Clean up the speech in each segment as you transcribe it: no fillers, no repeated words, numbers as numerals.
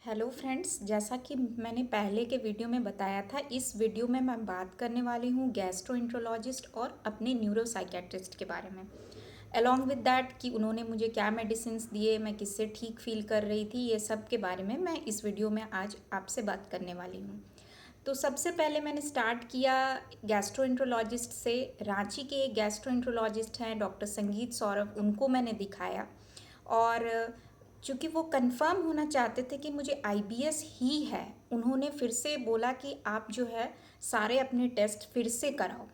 Hello friends, जैसा कि मैंने पहले के वीडियो में बताया था, इस वीडियो में मैं बात करने वाली हूँ गैस्ट्रोएंटरोलॉजिस्ट और अपने न्यूरोसाइकेट्रिस्ट के बारे में। अलॉन्ग विद दैट कि उन्होंने मुझे क्या मेडिसिन्स दिए, मैं किससे ठीक फील कर रही थी, ये सब के बारे में मैं इस वीडियो में आज आपसे बात करने वाली हूँ। तो सबसे पहले मैंने स्टार्ट किया गैस्ट्रोएंटरोलॉजिस्ट से। रांची के एक गैस्ट्रोएंटरोलॉजिस्ट हैं डॉक्टर संगीत सौरभ, उनको मैंने दिखाया। और चूँकि वो कंफर्म होना चाहते थे कि मुझे आईबीएस ही है, उन्होंने फिर से बोला कि आप जो है सारे अपने टेस्ट फिर से कराओ,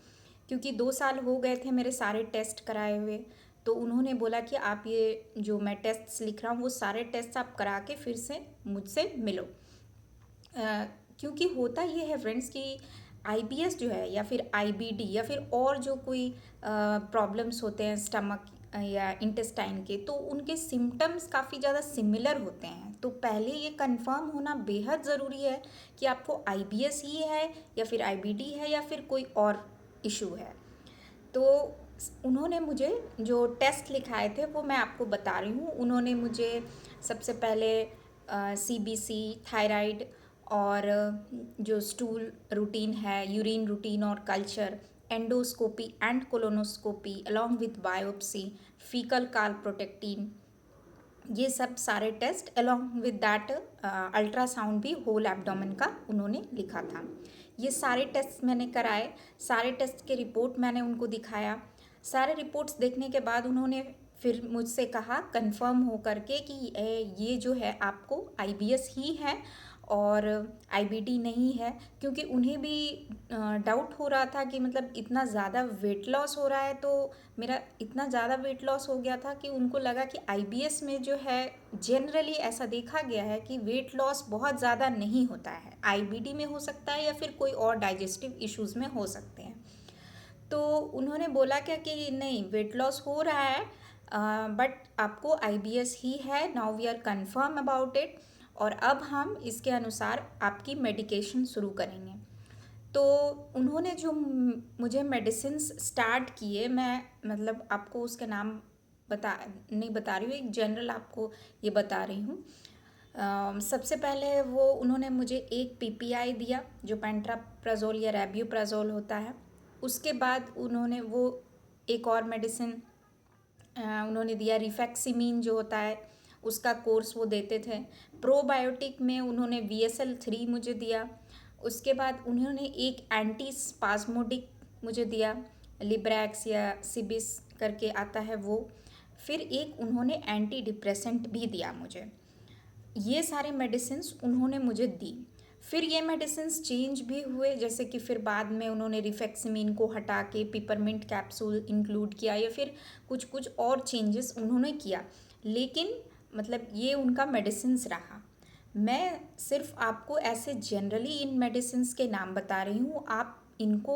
क्योंकि 2 साल हो गए थे मेरे सारे टेस्ट कराए हुए। तो उन्होंने बोला कि आप ये जो मैं टेस्ट्स लिख रहा हूँ वो सारे टेस्ट आप करा के फिर से मुझसे मिलो। क्योंकि होता ये है फ्रेंड्स कि आईबीएस जो है या फिर आईबीडी या फिर और जो कोई प्रॉब्लम्स होते हैं स्टमक या इंटेस्टाइन के, तो उनके सिम्टम्स काफ़ी ज़्यादा सिमिलर होते हैं। तो पहले ये कंफर्म होना बेहद ज़रूरी है कि आपको आईबीएस ही है या फिर आईबीडी है या फिर कोई और इशू है। तो उन्होंने मुझे जो टेस्ट लिखाए थे वो मैं आपको बता रही हूँ। उन्होंने मुझे सबसे पहले सीबीसी, थायराइड और जो स्टूल रूटीन है, यूरिन रूटीन और culture, endoscopy and colonoscopy along with biopsy, faecal calprotectin, ये सब सारे test along with that ultrasound भी होल एब्डोमेन का उन्होंने लिखा था। ये सारे टेस्ट मैंने कराए, सारे टेस्ट के रिपोर्ट मैंने उनको दिखाया। सारे रिपोर्ट्स देखने के बाद उन्होंने फिर मुझसे कहा कंफर्म हो करके कि ये जो है आपको आईबीएस ही है और आईबीडी नहीं है, क्योंकि उन्हें भी डाउट हो रहा था कि मतलब इतना ज़्यादा वेट लॉस हो रहा है। तो मेरा इतना ज़्यादा वेट लॉस हो गया था कि उनको लगा कि आईबीएस में जो है जनरली ऐसा देखा गया है कि वेट लॉस बहुत ज़्यादा नहीं होता है, आईबीडी में हो सकता है या फिर कोई और डाइजेस्टिव इश्यूज़ में हो सकते हैं। तो उन्होंने बोला क्या कि नहीं, वेट लॉस हो रहा है बट आपको आईबीएस ही है, now we are confirm about it, और अब हम इसके अनुसार आपकी मेडिकेशन शुरू करेंगे। तो उन्होंने जो मुझे मेडिसिन्स स्टार्ट किए, मैं मतलब आपको उसके नाम बता नहीं बता रही हूँ, एक जनरल आपको ये बता रही हूँ। सबसे पहले वो उन्होंने मुझे एक पीपीआई दिया जो पेंट्राप्राजोल या रेब्यूप्राजोल होता है। उसके बाद उन्होंने वो एक और मेडिसिन उन्होंने दिया, रिफैक्सिमीन जो होता है उसका कोर्स वो देते थे। प्रोबायोटिक में उन्होंने VSL-3 मुझे दिया। उसके बाद उन्होंने एक एंटी स्पाज्मोडिक मुझे दिया, लिब्रैक्स या सिबिस करके आता है वो। फिर एक उन्होंने एंटी डिप्रेसेंट भी दिया मुझे। ये सारे मेडिसिन्स उन्होंने मुझे दी। फिर ये मेडिसिन्स चेंज भी हुए, जैसे कि फिर बाद में उन्होंने रिफैक्सिमीन को हटा के पिपरमिंट कैप्सूल इंक्लूड किया या फिर कुछ कुछ और चेंजेस उन्होंने किया। लेकिन मतलब ये उनका मेडिसिन्स रहा। मैं सिर्फ आपको ऐसे जनरली इन मेडिसिन्स के नाम बता रही हूँ। आप इनको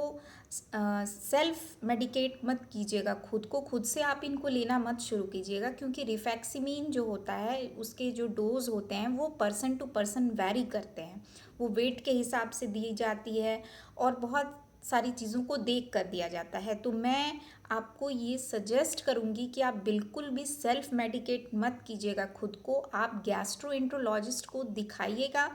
सेल्फ मेडिकेट मत कीजिएगा, खुद को खुद से आप इनको लेना मत शुरू कीजिएगा, क्योंकि रिफैक्सिमीन जो होता है उसके जो डोज होते हैं वो पर्सन टू पर्सन वैरी करते हैं। वो वेट के हिसाब से दी जाती है और बहुत सारी चीज़ों को देख कर दिया जाता है। तो मैं आपको ये सजेस्ट करूँगी कि आप बिल्कुल भी सेल्फ मेडिकेट मत कीजिएगा खुद को। आप गैस्ट्रोएंटरोलॉजिस्ट को दिखाइएगा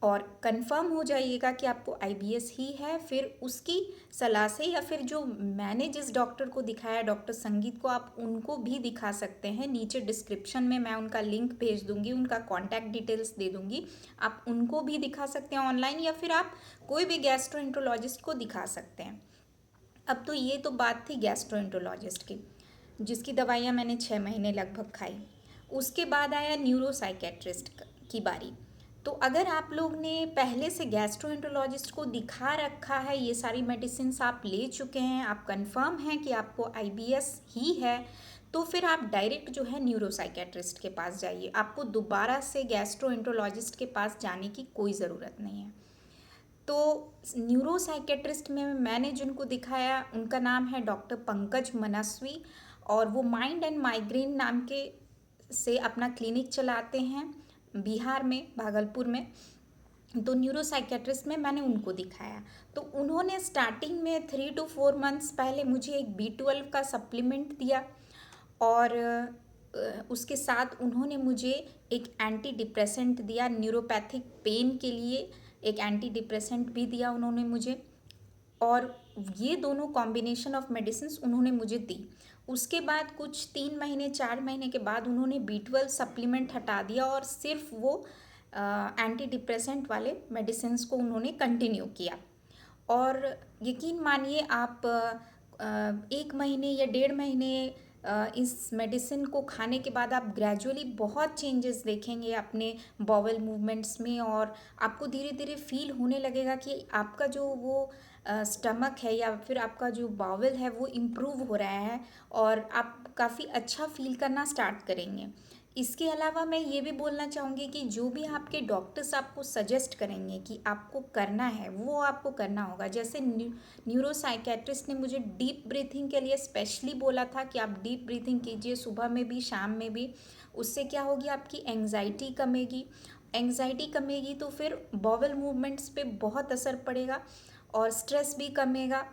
और कंफर्म हो जाइएगा कि आपको आईबीएस ही है। फिर उसकी सलाह से या फिर जो मैंने जिस डॉक्टर को दिखाया, डॉक्टर संगीत को, आप उनको भी दिखा सकते हैं। नीचे डिस्क्रिप्शन में मैं उनका लिंक भेज दूंगी, उनका कॉन्टैक्ट डिटेल्स दे दूंगी, आप उनको भी दिखा सकते हैं ऑनलाइन, या फिर आप कोई भी गैस्ट्रोएंटरोलॉजिस्ट को दिखा सकते हैं। अब तो ये तो बात थी गैस्ट्रोएंटरोलॉजिस्ट की, जिसकी दवाइयाँ मैंने 6 महीने लगभग खाई। उसके बाद आया न्यूरोसाइकेट्रिस्ट की बारी। तो अगर आप लोग ने पहले से गैस्ट्रोएंटरोलॉजिस्ट को दिखा रखा है, ये सारी मेडिसिन आप ले चुके हैं, आप कंफर्म हैं कि आपको आईबीएस ही है, तो फिर आप डायरेक्ट जो है न्यूरोसाइकेट्रिस्ट के पास जाइए। आपको दोबारा से गैस्ट्रोएंटरोलॉजिस्ट के पास जाने की कोई ज़रूरत नहीं है। तो न्यूरोसाइकेट्रिस्ट में मैंने जिनको दिखाया उनका नाम है डॉक्टर पंकज मनस्वी, और वो माइंड एंड माइग्रेन नाम के से अपना क्लिनिक चलाते हैं बिहार में, भागलपुर में। तो न्यूरोसाइकेट्रिस्ट में मैंने उनको दिखाया। तो उन्होंने स्टार्टिंग में 3 to 4 मंथ्स पहले मुझे एक B12 का सप्लीमेंट दिया, और उसके साथ उन्होंने मुझे एक एंटी डिप्रेसेंट दिया, न्यूरोपैथिक पेन के लिए एक एंटी डिप्रेसेंट भी दिया उन्होंने मुझे, और ये दोनों कॉम्बिनेशन ऑफ मेडिसिन्स उन्होंने मुझे दी। उसके बाद कुछ 3 महीने 4 महीने के बाद उन्होंने B12 सप्लीमेंट हटा दिया और सिर्फ वो एंटी डिप्रेसेंट वाले मेडिसिन्स को उन्होंने कंटिन्यू किया। और यकीन मानिए आप 1 महीने या 1.5 महीने इस मेडिसिन को खाने के बाद आप ग्रेजुअली बहुत चेंजेस देखेंगे अपने बॉवल मूवमेंट्स में, और आपको धीरे धीरे फील होने लगेगा कि आपका जो वो स्टमक है या फिर आपका जो बावल है वो इम्प्रूव हो रहा है और आप काफ़ी अच्छा फील करना स्टार्ट करेंगे। इसके अलावा मैं ये भी बोलना चाहूँगी कि जो भी आपके डॉक्टर्स आपको सजेस्ट करेंगे कि आपको करना है वो आपको करना होगा। जैसे न्यूरोसाइकेट्रिस्ट ने मुझे डीप ब्रीथिंग के लिए स्पेशली बोला था कि आप डीप ब्रीथिंग कीजिए सुबह में भी शाम में भी। उससे क्या होगी, आपकी एंग्जाइटी कमेगी। एंग्जाइटी कमेगी तो फिर बॉवल मूवमेंट्स पे बहुत असर पड़ेगा और स्ट्रेस भी कमेगा,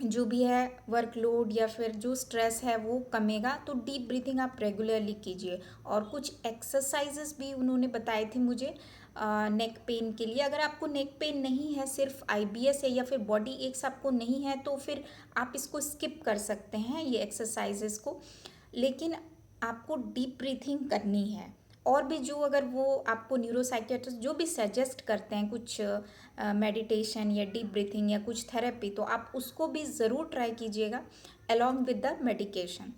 जो भी है वर्कलोड या फिर जो स्ट्रेस है वो कमेगा। तो डीप ब्रीथिंग आप रेगुलरली कीजिए। और कुछ एक्सरसाइजेस भी उन्होंने बताए थे मुझे नेक पेन के लिए। अगर आपको नेक पेन नहीं है, सिर्फ IBS है या फिर बॉडी एक्स आपको नहीं है, तो फिर आप इसको स्किप कर सकते हैं ये एक्सरसाइजेस को, लेकिन आपको डीप ब्रीथिंग करनी है। और भी जो अगर वो आपको न्यूरोसाइकियाट्रिस्ट जो भी सजेस्ट करते हैं कुछ मेडिटेशन या डीप ब्रीथिंग या कुछ थेरेपी, तो आप उसको भी ज़रूर ट्राई कीजिएगा अलोंग विद द मेडिकेशन।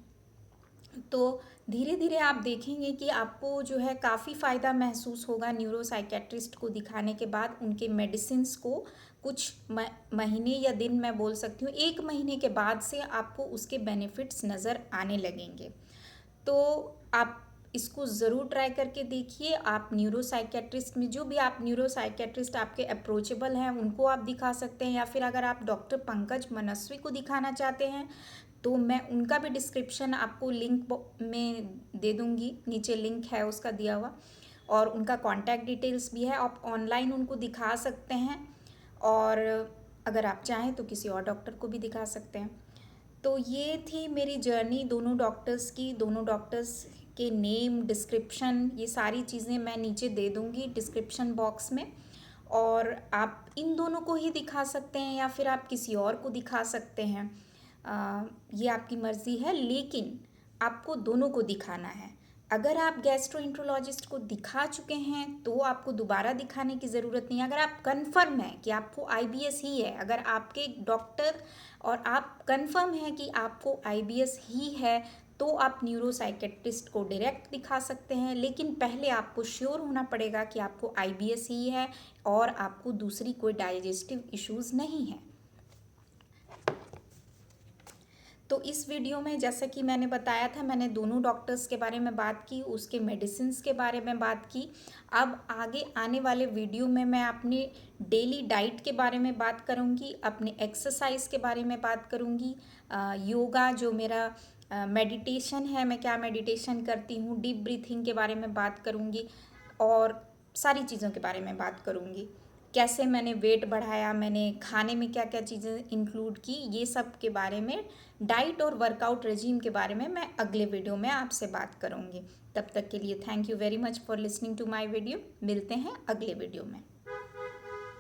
तो धीरे धीरे आप देखेंगे कि आपको जो है काफ़ी फ़ायदा महसूस होगा न्यूरोसाइकियाट्रिस्ट को दिखाने के बाद। उनके मेडिसिन्स को कुछ महीने या दिन मैं बोल सकती हूँ 1 महीने के बाद से आपको उसके बेनिफिट्स नज़र आने लगेंगे। तो आप इसको ज़रूर ट्राई करके देखिए। आप न्यूरोसाइकियाट्रिस्ट में जो भी आप न्यूरोसाइकियाट्रिस्ट आपके अप्रोचेबल हैं उनको आप दिखा सकते हैं, या फिर अगर आप डॉक्टर पंकज मनस्वी को दिखाना चाहते हैं तो मैं उनका भी डिस्क्रिप्शन आपको लिंक में दे दूँगी, नीचे लिंक है उसका दिया हुआ, और उनका कॉन्टैक्ट डिटेल्स भी है। आप ऑनलाइन उनको दिखा सकते हैं और अगर आप चाहें तो किसी और डॉक्टर को भी दिखा सकते हैं। तो ये थी मेरी जर्नी दोनों डॉक्टर्स की। दोनों डॉक्टर्स के नेम, डिस्क्रिप्शन, ये सारी चीज़ें मैं नीचे दे दूँगी डिस्क्रिप्शन बॉक्स में, और आप इन दोनों को ही दिखा सकते हैं या फिर आप किसी और को दिखा सकते हैं। ये आपकी मर्ज़ी है, लेकिन आपको दोनों को दिखाना है। अगर आप गैस्ट्रोएंट्रोलॉजिस्ट को दिखा चुके हैं तो आपको दोबारा दिखाने की ज़रूरत नहीं है। अगर आप कंफर्म हैं कि आपको IBS ही है, अगर आपके डॉक्टर और आप कंफर्म हैं कि आपको IBS ही है, तो आप न्यूरोसाइकियाट्रिस्ट को डायरेक्ट दिखा सकते हैं। लेकिन पहले आपको श्योर होना पड़ेगा कि आपको IBS ही है और आपको दूसरी कोई डाइजेस्टिव इश्यूज़ नहीं है। तो इस वीडियो में जैसा कि मैंने बताया था, मैंने दोनों डॉक्टर्स के बारे में बात की, उसके मेडिसिन्स के बारे में बात की। अब आगे आने वाले वीडियो में मैं अपनी डेली डाइट के बारे में बात करूँगी, अपने एक्सरसाइज के बारे में बात करूँगी, योगा जो मेरा मेडिटेशन है, मैं क्या मेडिटेशन करती हूँ, डीप ब्रीथिंग के बारे में बात करूँगी, और सारी चीज़ों के बारे में बात करूँगी। कैसे मैंने वेट बढ़ाया, मैंने खाने में क्या क्या चीज़ें इंक्लूड की, ये सब के बारे में, डाइट और वर्कआउट रेजीम के बारे में मैं अगले वीडियो में आपसे बात करूँगी। तब तक के लिए thank you very much for listening to my video. मिलते हैं अगले वीडियो में।